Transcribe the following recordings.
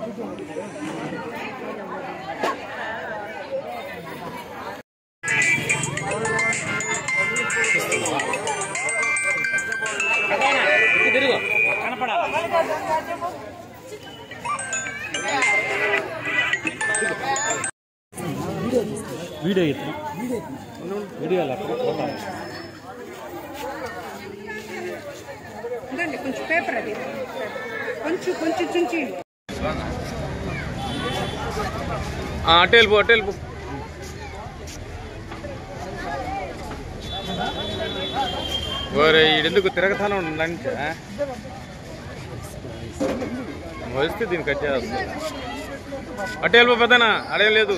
Video కొంచెం paper అది కొంచెం చుంచి అటు వెళ్ళిపో ఓరే ఈడెందుకు తిరగతానే లంచ్ వస్తే దీన్ని కట్ చేస్తా అటు వెళ్ళిపో పెద్దనా అడేం లేదు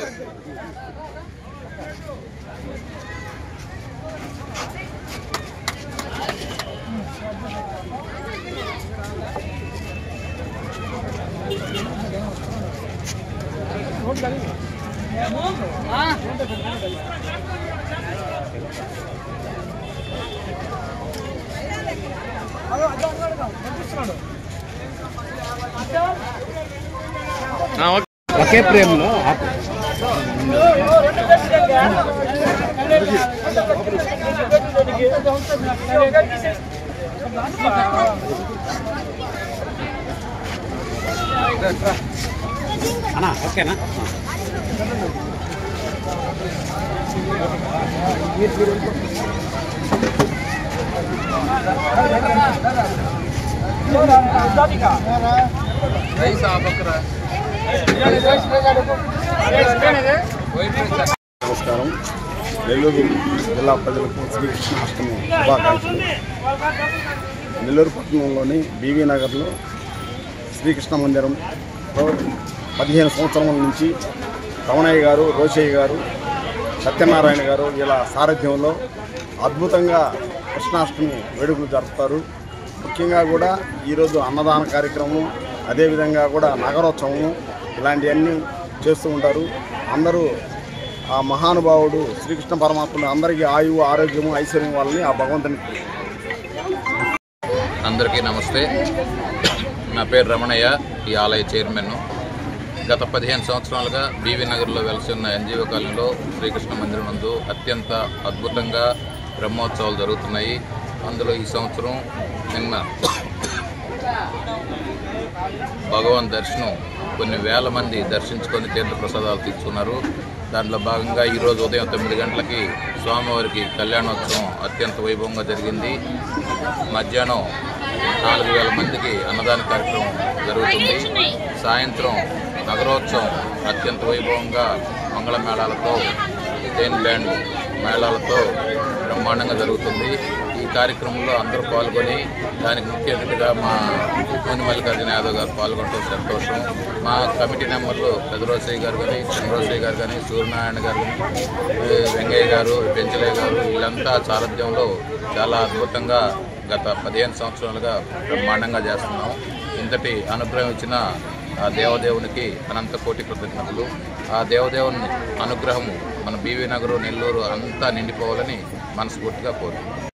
ఒకే ప్రేమలో అన్నా ఓకేనా నమస్కారం. నెల్లూరు జిల్లా ప్రజలకు శ్రీకృష్ణాష్టమి శుభాకాంక్షలు. నెల్లూరు పట్టణంలోని బీవీ నగర్లో శ్రీకృష్ణ మందిరం 15 సంవత్సరాల నుంచి రమణయ్య గారు, రోషయ్య గారు, సత్యనారాయణ గారు ఇలా సారథ్యంలో అద్భుతంగా కృష్ణాష్టమి వేడుకలు జరుపుతారు. ముఖ్యంగా కూడా ఈరోజు అన్నదాన కార్యక్రమం, అదేవిధంగా కూడా నగరోత్సవం ఇలాంటివన్నీ చేస్తూ ఉంటారు. అందరూ ఆ మహానుభావుడు శ్రీకృష్ణ పరమాత్ముడు అందరికీ ఆయువు, ఆరోగ్యము, ఐశ్వర్యం వాళ్ళని ఆ భగవంతుని. అందరికీ నమస్తే. నా పేరు రమణయ్య, ఈ ఆలయ చైర్మన్. గత 15 సంవత్సరాలుగా బీవీ నగర్లో వెలిసి ఉన్న ఎన్జిఓ కాలనీలో శ్రీకృష్ణ మందిరం నందు అత్యంత అద్భుతంగా బ్రహ్మోత్సవాలు జరుగుతున్నాయి. అందులో ఈ సంవత్సరం నిన్న భగవాన్ దర్శనం కొన్ని వేల మంది దర్శించుకొని తీర్థప్రసాదాలు తీసుకున్నారు. దాంట్లో భాగంగా ఈరోజు ఉదయం 9 గంటలకి స్వామివారికి కళ్యాణోత్సవం అత్యంత వైభవంగా జరిగింది. మధ్యాహ్నం 4000 మందికి అన్నదాన కార్యక్రమం జరుగుతుంది. సాయంత్రం నగరోత్సవం అత్యంత వైభవంగా మంగళ మేళాలతో, తేన్ బ్యాండ్ మేళాలతో బ్రహ్మాండంగా జరుగుతుంది. ఈ కార్యక్రమంలో అందరూ పాల్గొని దానికి ముఖ్య అతిథిగా మా పూని మల్లికార్జున యాదవ్ గారు పాల్గొనడం సంతోషం. మా కమిటీ మెంబర్లు పెదరోసయ్య గారు కానీ, చంద్రోసయ్య గారు కానీ, సూర్యనారాయణ గారు కానీ, వెంగయ్య గారు, పెంచలయ్య గారు వీళ్ళంతా సారథ్యంలో చాలా అద్భుతంగా గత 15 సంవత్సరాలుగా బ్రహ్మాండంగా చేస్తున్నాం. ఇంతటి అనుగ్రహం ఇచ్చిన ఆ దేవదేవునికి అనంత కోటి కృతజ్ఞతలు. ఆ దేవదేవుని అనుగ్రహము మన బీవీ నగరు, నెల్లూరు అంతా నిండిపోవాలని మనస్ఫూర్తిగా కోరుతున్నాం.